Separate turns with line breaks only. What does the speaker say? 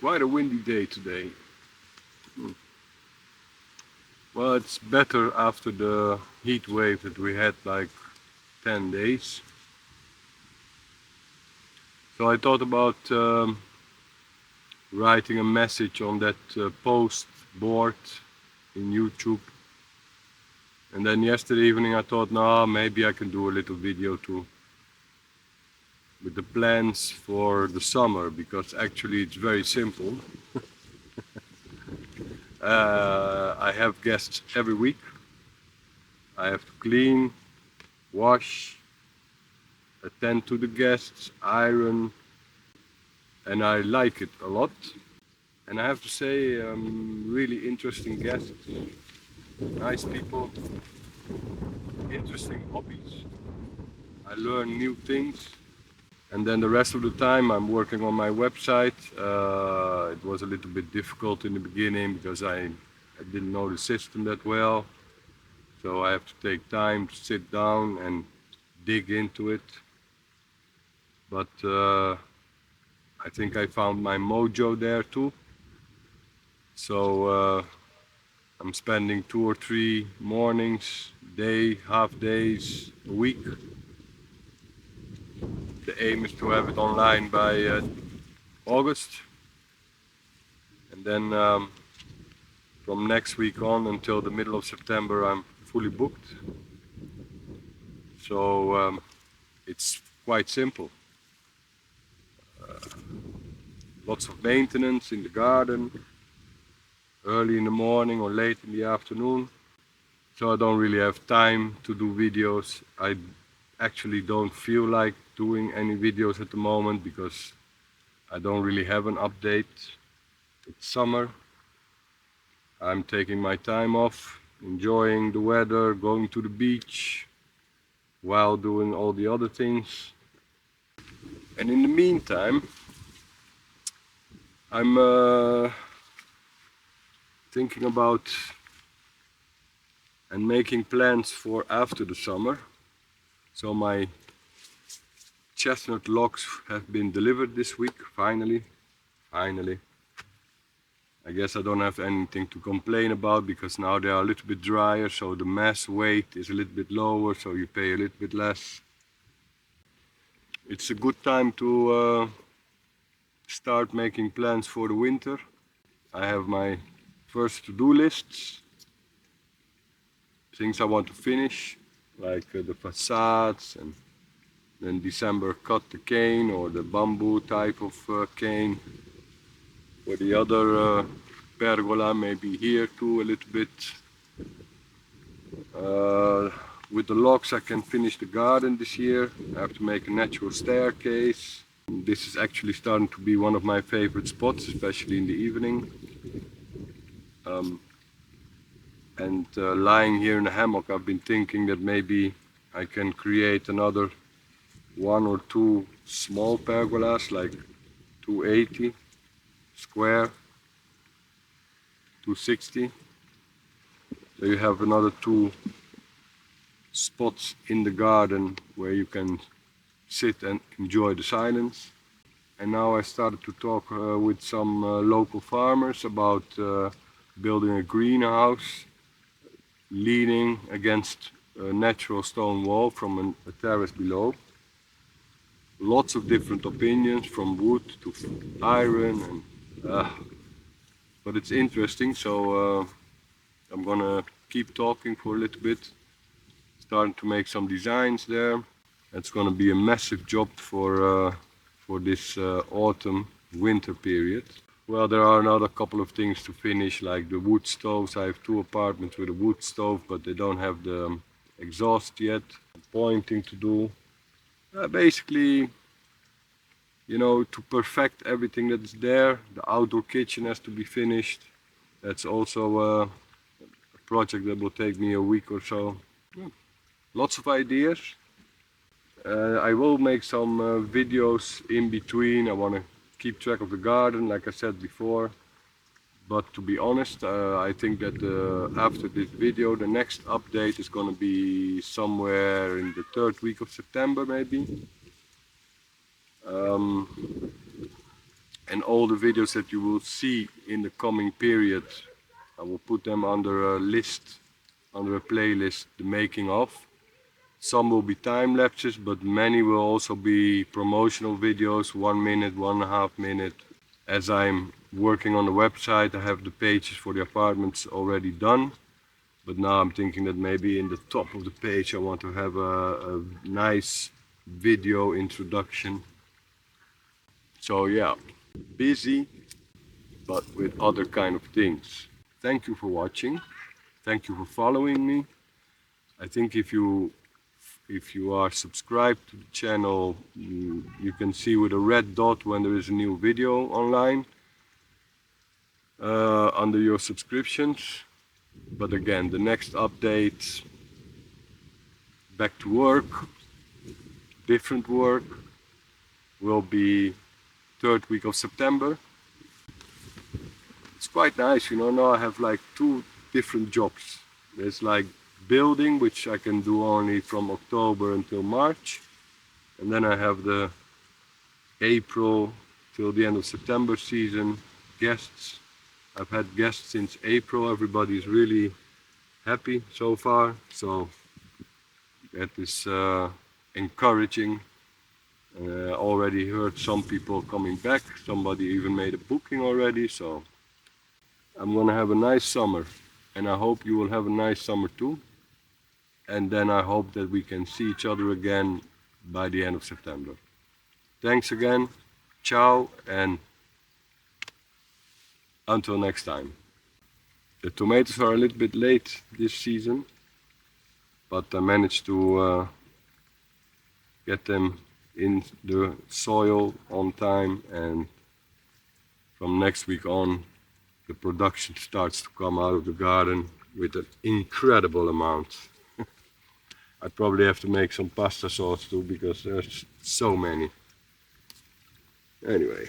Quite a windy day today. Well, it's better after the heat wave that we had like 10 days. So I thought about writing a message on that post board in YouTube. And then yesterday evening I thought, no, maybe I can do a little video too with the plans for the summer, because actually it's very simple. I have guests every week. I have to clean, wash, attend to the guests, iron, and I like it a lot. And I have to say, really interesting guests, nice people, interesting hobbies. I learn new things. And then the rest of the time I'm working on my website. It was a little bit difficult in the beginning because I didn't know the system that well. So I have to take time to sit down and dig into it. But I think I found my mojo there too. So I'm spending 2 or 3 mornings, half days a week. The aim is to have it online by August. And then from next week on until the middle of September I'm fully booked. So it's quite simple. Lots of maintenance in the garden, early in the morning or late in the afternoon. So I don't really have time to do videos. I actually don't feel like doing any videos at the moment because I don't really have an update. It's summer. I'm taking my time off, enjoying the weather, going to the beach while doing all the other things. And in the meantime, I'm thinking about and making plans for after the summer. So my chestnut logs have been delivered this week, finally. I guess I don't have anything to complain about because now they are a little bit drier, so the mass weight is a little bit lower, so you pay a little bit less. It's a good time to start making plans for the winter. I have my first to-do lists, things I want to finish, like the facades, and then December cut the cane or the bamboo type of cane. For the other pergola, maybe here too a little bit. With the logs I can finish the garden this year. I have to make a natural staircase. This is actually starting to be one of my favorite spots, especially in the evening. Lying here in the hammock, I've been thinking that maybe I can create another 1 or 2 small pergolas, like 280 square, 260. So you have another 2 spots in the garden where you can sit and enjoy the silence. And now I started to talk with some local farmers about building a greenhouse leaning against a natural stone wall from a terrace below. Lots of different opinions, from wood to iron, and but it's interesting, so I'm gonna keep talking for a little bit, starting to make some designs there. It's gonna be a massive job for this autumn winter period. Well, there are another couple of things to finish, like the wood stoves. I have 2 apartments with a wood stove, but they don't have the exhaust yet. Pointing to do. Basically, you know, to perfect everything that's there. The outdoor kitchen has to be finished. That's also a project that will take me a week or so. Lots of ideas. I will make some videos in between. I want to keep track of the garden, like I said before. But to be honest, I think that after this video, the next update is going to be somewhere in the 3rd week of September, maybe. And all the videos that you will see in the coming period, I will put them under a list, under a playlist, the making of. Some will be time lapses, but many will also be promotional videos, 1 minute, 1.5 minute. As I'm working on the website, I have the pages for the apartments already done. But now I'm thinking that maybe in the top of the page I want to have a nice video introduction. So yeah, busy, but with other kind of things. Thank you for watching. Thank you for following me. I think if you are subscribed to the channel, you can see with a red dot when there is a new video online under your subscriptions. But again, the next update, back to work, different work, will be 3rd week of September. It's quite nice, you know. Now I have like 2 different jobs. There's like building, which I can do only from October until March, and then I have the April till the end of September season guests. I've had guests since April. Everybody's really happy so far, so that is encouraging. Already heard some people coming back. Somebody even made a booking already, so I'm gonna have a nice summer, and I hope you will have a nice summer too. And then I hope that we can see each other again by the end of September. Thanks again, ciao, and until next time. The tomatoes are a little bit late this season, but I managed to get them in the soil on time, and from next week on the production starts to come out of the garden with an incredible amount. I probably have to make some pasta sauce too, because there's so many. Anyway.